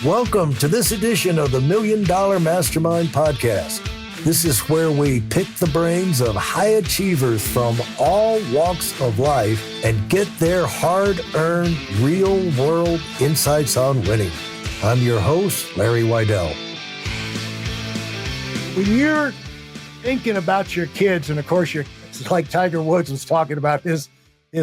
Welcome to this edition of the Million Dollar Mastermind podcast. This is where we pick the brains of high achievers from all walks of life and get their hard-earned, real-world insights on winning. I'm your host, Larry Weidel. When you're thinking about your kids, and of course, it's like Tiger Woods was talking about his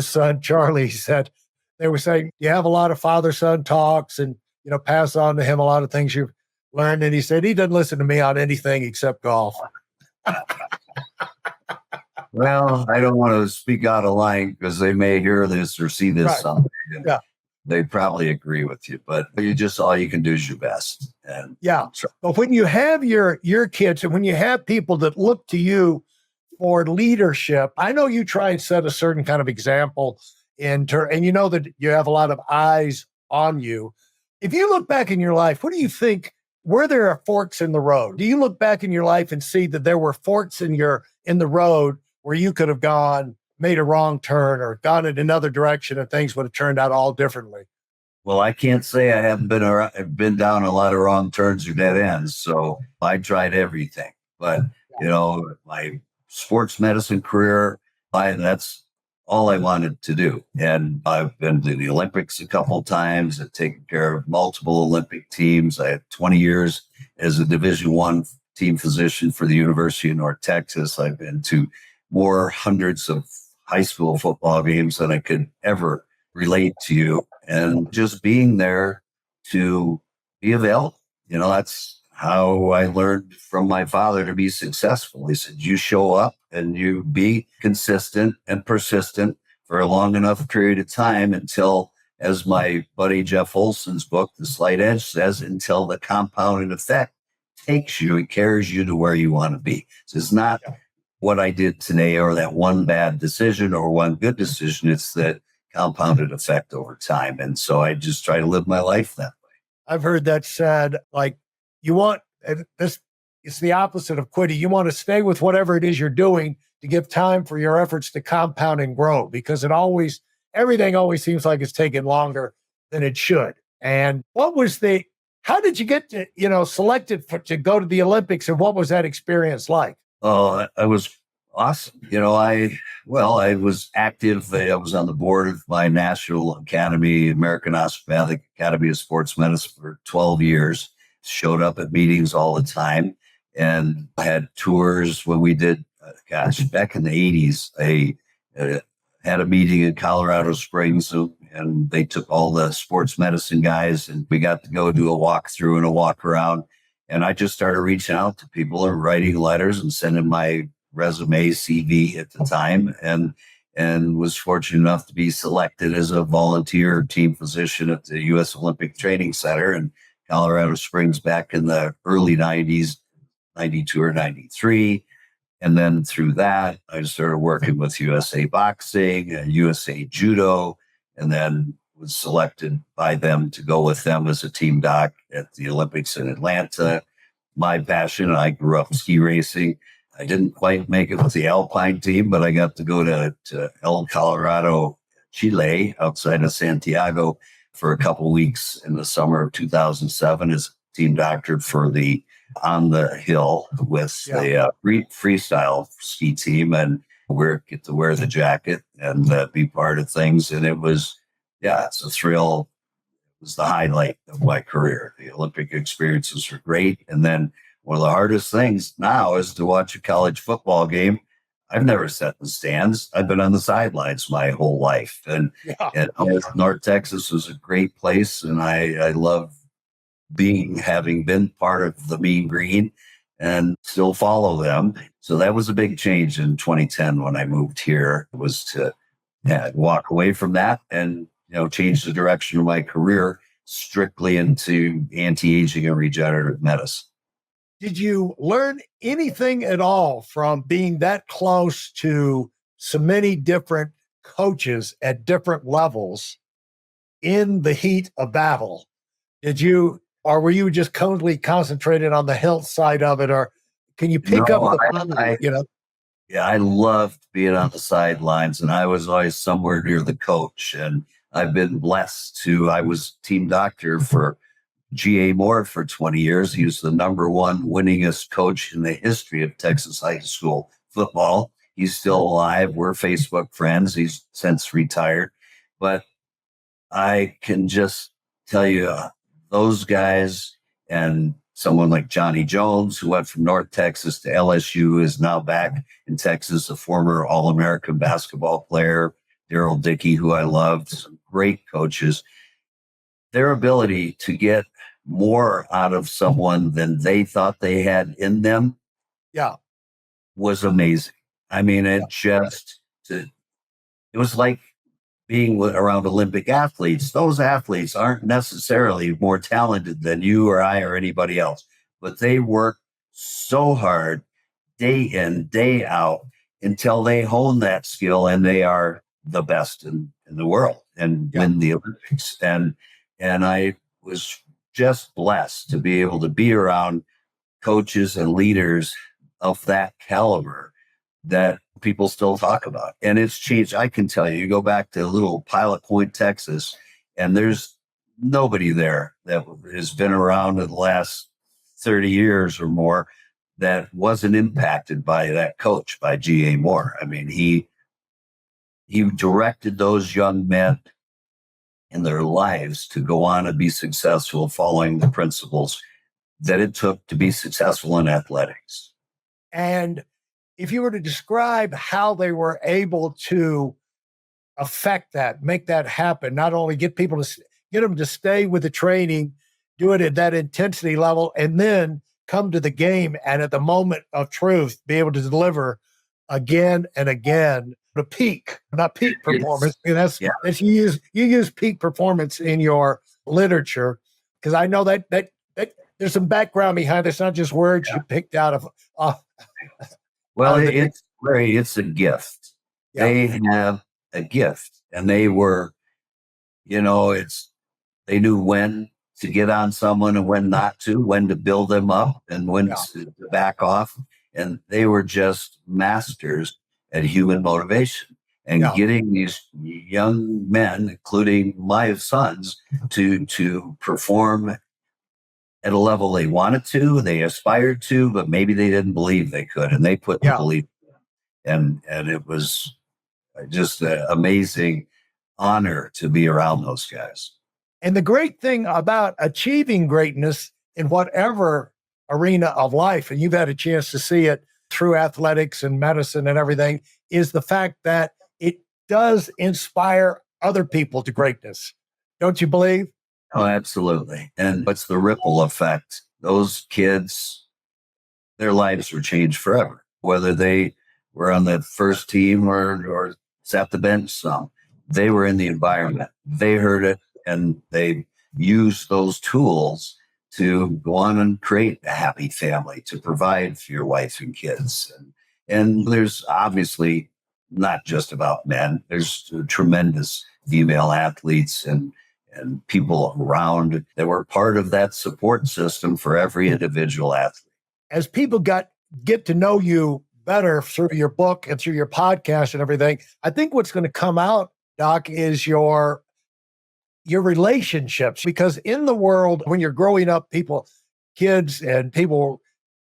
son, Charlie, he said, they were saying, you have a lot of father-son talks and pass on to him a lot of things you've learned. And he said, he doesn't listen to me on anything except golf. Well, I don't want to speak out of line because they may hear this or see this Right. someday. Yeah. They probably agree with you, but all you can do is your best. And Yeah. But when you have your kids and when you have people that look to you for leadership, I know you try and set a certain kind of example and you know that you have a lot of eyes on you. If you look back in your life, what do you think? Were there forks in the road? Do you look back in your life and see that there were forks in the road where you could have made a wrong turn or gone in another direction and things would have turned out all differently? Well, I can't say I haven't I've been down a lot of wrong turns or dead ends. So I tried everything, but my sports medicine career, that's all I wanted to do. And I've been to the Olympics a couple of times. I've taken care of multiple Olympic teams. I had 20 years as a Division I team physician for the University of North Texas. I've been to more hundreds of high school football games than I could ever relate to you. And just being there to be available. That's how I learned from my father to be successful. He said, you show up and you be consistent and persistent for a long enough period of time until, as my buddy Jeff Olson's book, The Slight Edge says, until the compounding effect takes you and carries you to where you want to be. So it's not what I did today or that one bad decision or one good decision. It's that compounded effect over time. And so I just try to live my life that way. I've heard that said, like, it's the opposite of quitting. You want to stay with whatever it is you're doing to give time for your efforts to compound and grow, because everything always seems like it's taking longer than it should. And how did you get to, selected to go to the Olympics, and what was that experience like? Oh, I was awesome. I was active. I was on the board of my National Academy, American Osteopathic Academy of Sports Medicine for 12 years. Showed up at meetings all the time and had tours when we did, back in the 80s, I had a meeting in Colorado Springs and they took all the sports medicine guys and we got to go do a walkthrough and a walk around. And I just started reaching out to people and writing letters and sending my resume, CV at the time, and was fortunate enough to be selected as a volunteer team physician at the U.S. Olympic Training Center in Colorado Springs back in the early 90s, 92 or 93. And then through that, I started working with USA Boxing and USA Judo, and then was selected by them to go with them as a team doc at the Olympics in Atlanta. My passion, I grew up ski racing. I didn't quite make it with the Alpine team, but I got to go to El Colorado, Chile, outside of Santiago, for a couple of weeks in the summer of 2007 as team doctor for the On the Hill with the freestyle ski team, and get to wear the jacket and be part of things. And it was, it's a thrill. It was the highlight of my career. The Olympic experiences were great. And then one of the hardest things now is to watch a college football game. I've never sat in the stands. I've been on the sidelines my whole life. And North Texas was a great place. And I love having been part of the Mean Green and still follow them. So that was a big change in 2010 when I moved here, was to walk away from that and, change the direction of my career strictly into anti-aging and regenerative medicine. Did you learn anything at all from being that close to so many different coaches at different levels in the heat of battle? Or were you just totally concentrated on the health side of it? Or can you pick up I loved being on the sidelines, and I was always somewhere near the coach. And I've been blessed I was team doctor for G.A. Moore for 20 years. He was the number one winningest coach in the history of Texas high school football. He's still alive. We're Facebook friends. He's since retired. But I can just tell you, those guys and someone like Johnny Jones, who went from North Texas to LSU, is now back in Texas, a former All-American basketball player, Daryl Dickey, who I loved, some great coaches. Their ability to get more out of someone than they thought they had in them Yeah. was amazing. I mean, it was like being around Olympic athletes. Those athletes aren't necessarily more talented than you or I or anybody else, but they work so hard day in, day out until they hone that skill and they are the best in the world and win the Olympics. And I was just blessed to be able to be around coaches and leaders of that caliber that people still talk about. And it's changed. I can tell you, you go back to little Pilot Point, Texas, and there's nobody there that has been around in the last 30 years or more that wasn't impacted by that coach, by G.A. Moore. I mean, he directed those young men in their lives to go on and be successful following the principles that it took to be successful in athletics. And if you were to describe how they were able to affect that, make that happen, not only get people to get them to stay with the training, do it at that intensity level, and then come to the game and at the moment of truth, be able to deliver again and again, the peak, not peak performance. And that's you use peak performance in your literature, because I know that there's some background behind it. It's not just words you picked out of. Well, it's a gift. Yeah. They have a gift, and they were, they knew when to get on someone and when not to, when to build them up and when to back off. And they were just masters at human motivation and getting these young men, including my sons, to perform at a level they wanted to, they aspired to, but maybe they didn't believe they could, and they put the belief in. And it was just an amazing honor to be around those guys. And the great thing about achieving greatness in whatever arena of life, and you've had a chance to see it through athletics and medicine and everything, is the fact that it does inspire other people to greatness. Don't you believe? Oh, absolutely. And what's the ripple effect? Those kids, their lives were changed forever, whether they were on the first team or sat the bench some. They were in the environment. They heard it, and they used those tools to go on and create a happy family, to provide for your wife and kids. And there's obviously not just about men. There's tremendous female athletes and people around that were part of that support system for every individual athlete. As people get to know you better through your book and through your podcast and everything, I think what's going to come out, Doc, is your relationships. Because in the world, when you're growing up, kids and people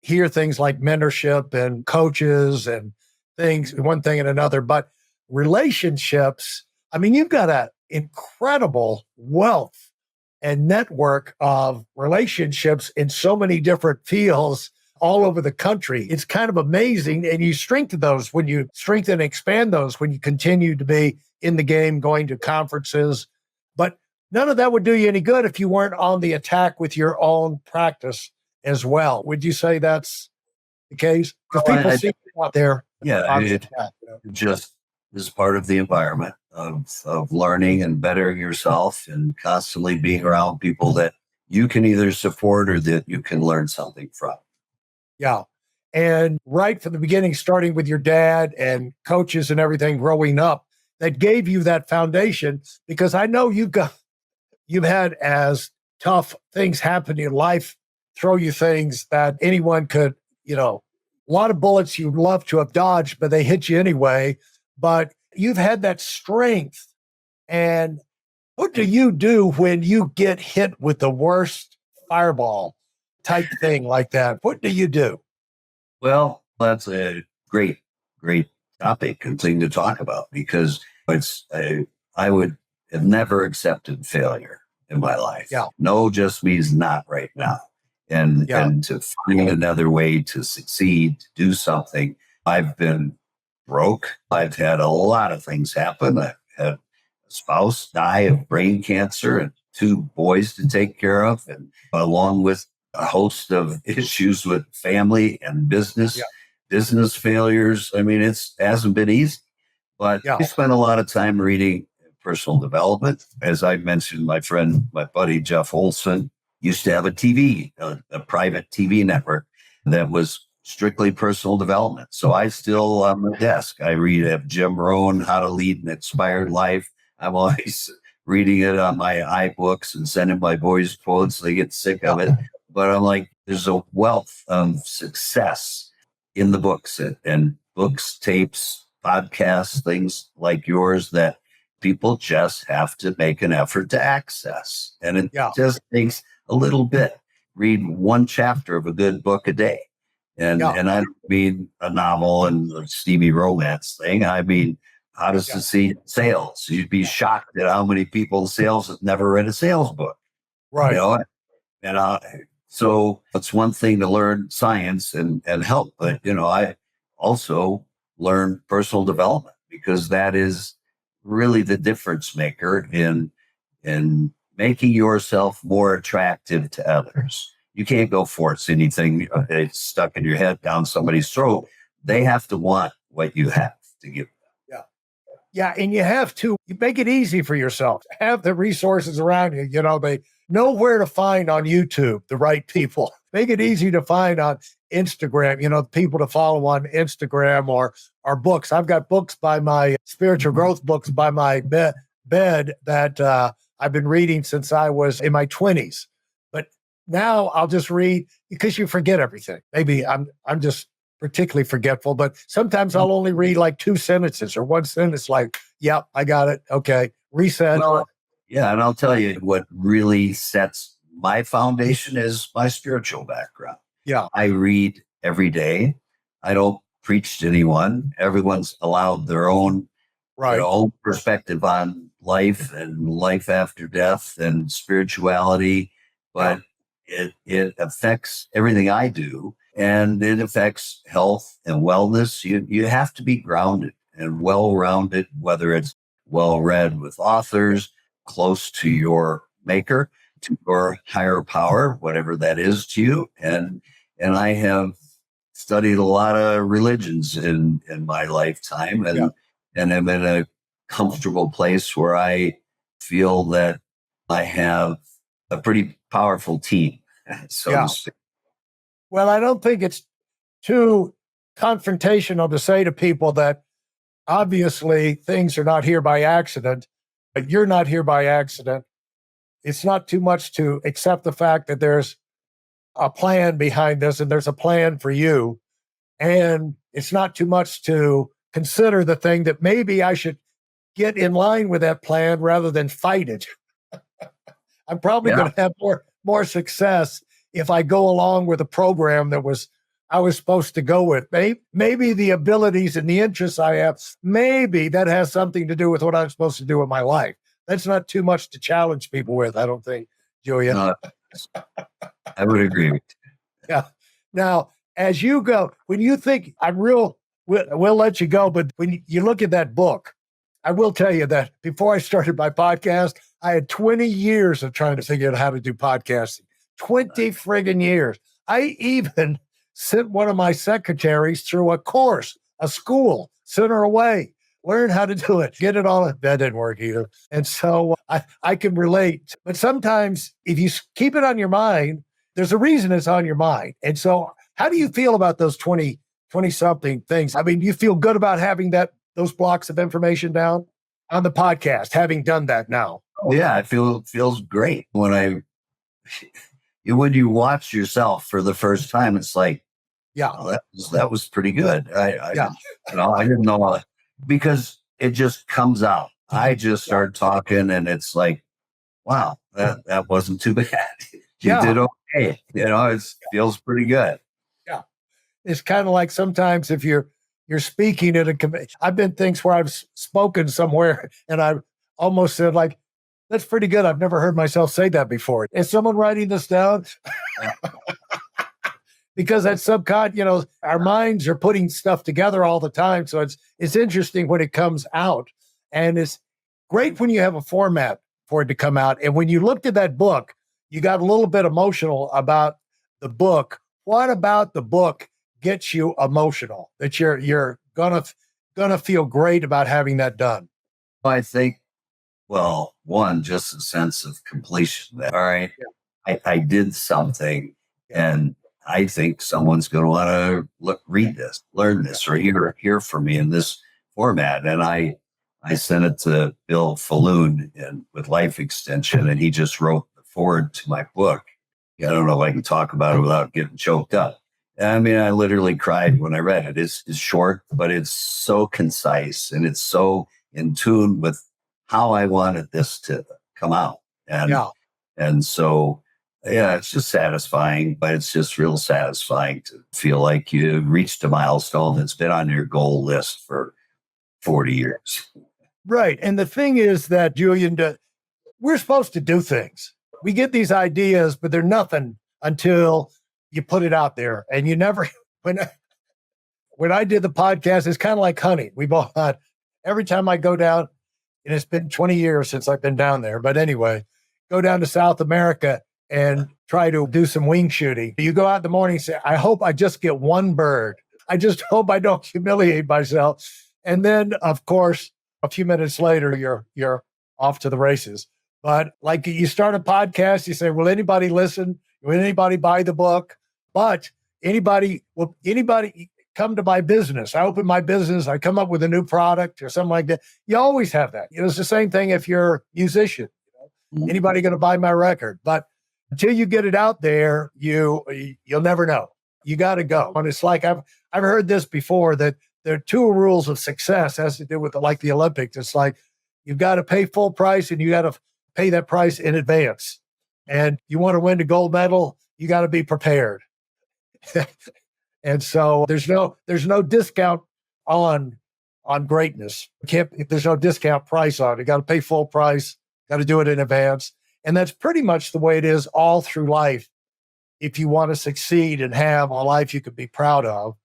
hear things like mentorship and coaches and things, one thing and another, but relationships, I mean, you've got an incredible wealth and network of relationships in so many different fields all over the country. It's kind of amazing. And you strengthen those when you strengthen and expand those when you continue to be in the game, going to conferences. But none of that would do you any good if you weren't on the attack with your own practice as well. Would you say that's the case? Because people see you out there. Yeah, it just is part of the environment of learning and bettering yourself and constantly being around people that you can either support or that you can learn something from. Yeah. And right from the beginning, starting with your dad and coaches and everything growing up, that gave you that foundation, because I know you've had as tough things happen in life, throw you things that anyone could, a lot of bullets you'd love to have dodged, but they hit you anyway. But you've had that strength. And what do you do when you get hit with the worst fireball type thing like that. What do you do? Well, that's a great topic and thing to talk about because I would have never accepted failure in my life. Yeah. No just means not right now. Yeah. And to find another way to succeed, to do something. I've been broke. I've had a lot of things happen. I've had a spouse die of brain cancer and two boys to take care of, and along with a host of issues with family and Yeah. business failures. I mean, it hasn't been easy, but Yeah. I spent a lot of time reading personal development. As I mentioned, my buddy, Jeff Olson, used to have a private TV network that was strictly personal development. So I still on my desk, I read Jim Rohn, How to Lead an Inspired Life. I'm always reading it on my iBooks and sending my boys quotes. They get sick of it. But I'm like, there's a wealth of success in the books and books, tapes, podcasts, things like yours that people just have to make an effort to access. And it just takes a little bit. Read one chapter of a good book a day. And I don't mean a novel and a steamy romance thing. I mean, how to succeed in sales. You'd be shocked at how many people in sales have never read a sales book. Right. You know, and so it's one thing to learn science and help, but I also learn personal development because that is really the difference maker in making yourself more attractive to others. You can't go force anything it's stuck in your head down somebody's throat. They have to want what you have to give them. Yeah, and you have to make it easy for yourself. Have the resources around you. They know where to find on YouTube the right people. Make it easy to find on Instagram, people to follow on Instagram or books. I've got books by my spiritual growth books by my bed that I've been reading since I was in my 20s. But now I'll just read because you forget everything. Maybe I'm just particularly forgetful, but sometimes I'll only read like 2 sentences or one sentence like, yep, I got it. Okay. Reset. Well, yeah. And I'll tell you what really sets my foundation is my spiritual background. Yeah. I read every day. I don't preach to anyone. Everyone's allowed their own, own perspective on life and life after death and spirituality, but it affects everything I do. And it affects health and wellness. You have to be grounded and well-rounded, whether it's well-read with authors, close to your maker, to your higher power, whatever that is to you. And I have studied a lot of religions in my lifetime, and I'm in a comfortable place where I feel that I have a pretty powerful team, so to speak. Well, I don't think it's too confrontational to say to people that obviously things are not here by accident, but you're not here by accident. It's not too much to accept the fact that there's a plan behind this and there's a plan for you. And it's not too much to consider the thing that maybe I should get in line with that plan rather than fight it. I'm probably going to have more success if I go along with a program that I was supposed to go with. Maybe the abilities and the interests I have, maybe that has something to do with what I'm supposed to do with my life. That's not too much to challenge people with, I don't think, Julian. I would agree with you. Yeah. Now, as you go, when you think we'll let you go, but when you look at that book, I will tell you that before I started my podcast, I had 20 years of trying to figure out how to do podcasting. 20 friggin' years. I even sent one of my secretaries through a course, a school, sent her away, learn how to do it, get it all. That didn't work either. And so I can relate. But sometimes if you keep it on your mind, there's a reason it's on your mind. And so how do you feel about those 20 something things? I mean, do you feel good about having those blocks of information down on the podcast, having done that now? Oh, yeah, it feels great when you watch yourself for the first time. It's like, that was pretty good. I didn't know because it just comes out. I just start talking, and it's like, wow, that wasn't too bad. You did okay. hey, it feels pretty good. Yeah. It's kind of like sometimes if you're speaking at I've been things where I've spoken somewhere and I've almost said like, that's pretty good. I've never heard myself say that before. Is someone writing this down? Because that's our minds are putting stuff together all the time. So it's interesting when it comes out. And it's great when you have a format for it to come out. And when you looked at that book, you got a little bit emotional about the book. What about the book gets you emotional that you're gonna feel great about having that done? I think, well, one, just a sense of completion. All right. I did something, and I think someone's going to want to read this, learn this, or hear from me in this format. And I sent it to Bill Falloon with Life Extension, and he just wrote the foreword to my book. I don't know if I can talk about it without getting choked up. I mean, I literally cried when I read it. It's short, but it's so concise, and it's so in tune with how I wanted this to come out. And so, yeah, it's just satisfying, but it's just real satisfying to feel like you reached a milestone that's been on your goal list for 40 years. Right. And the thing is that, Julian, we're supposed to do things. We get these ideas, but they're nothing until you put it out there. And you never, when I did the podcast, it's kind of like hunting. We both hunt. Every time I go down, and it's been 20 years since I've been down there. But anyway, go down to South America and try to do some wing shooting. You go out in the morning and say, I hope I just get one bird. I just hope I don't humiliate myself. And then, of course, a few minutes later, you're off to the races. But like you start a podcast, you say, will anybody listen? Will anybody buy the book? But will anybody come to my business? I open my business, I come up with a new product or something like that. You always have that. It's the same thing if you're a musician. Anybody going to buy my record? But until you get it out there, you'll never know. You got to go. And it's like I've heard this before, that there are two rules of success. Has to do with the Olympics. It's like you've got to pay full price, and you got to pay that price in advance. And you want to win the gold medal, you got to be prepared. And so there's no discount on greatness. There's no discount price on it. You got to pay full price. Got to do it in advance. And that's pretty much the way it is all through life if you want to succeed and have a life you could be proud of.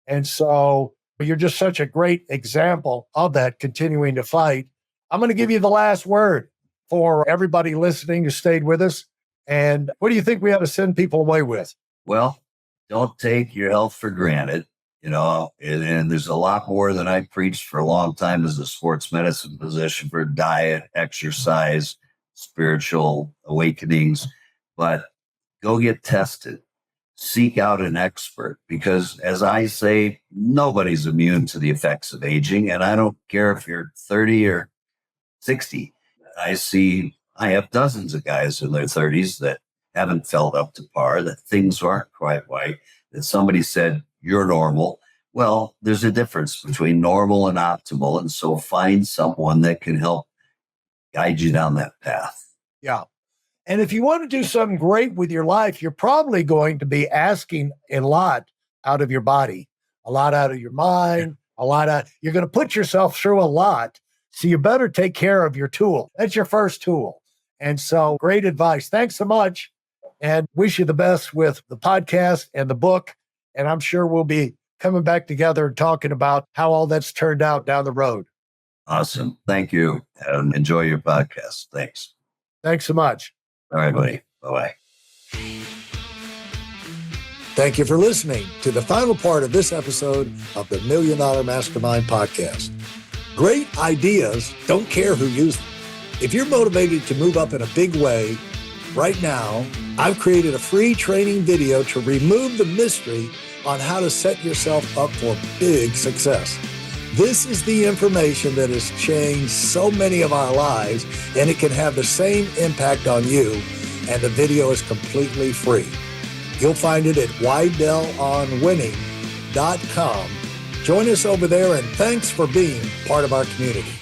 And so you're just such a great example of that, continuing to fight. I'm going to give you the last word for everybody listening who stayed with us. And what do you think we ought to send people away with? Well, don't take your health for granted, and there's a lot more than I preached for a long time as a sports medicine physician for diet, exercise, spiritual awakenings, but go get tested. Seek out an expert, because as I say, nobody's immune to the effects of aging. And I don't care if you're 30 or 60. I have dozens of guys in their 30s that haven't felt up to par, that things aren't quite right, that somebody said, you're normal. Well, there's a difference between normal and optimal. And so find someone that can help guide you down that path. Yeah. And if you want to do something great with your life, you're probably going to be asking a lot out of your body, a lot out of your mind, you're going to put yourself through a lot. So you better take care of your tool. That's your first tool. And so great advice. Thanks so much. And wish you the best with the podcast and the book. And I'm sure we'll be coming back together and talking about how all that's turned out down the road. Awesome. Thank you. And enjoy your podcast. Thanks. Thanks so much. All right, buddy. Bye-bye. Thank you for listening to the final part of this episode of the Million Dollar Mastermind podcast. Great ideas don't care who uses them. If you're motivated to move up in a big way, right now, I've created a free training video to remove the mystery on how to set yourself up for big success. This is the information that has changed so many of our lives, and it can have the same impact on you, and the video is completely free. You'll find it at WeidelOnWinning.com. Join us over there, and thanks for being part of our community.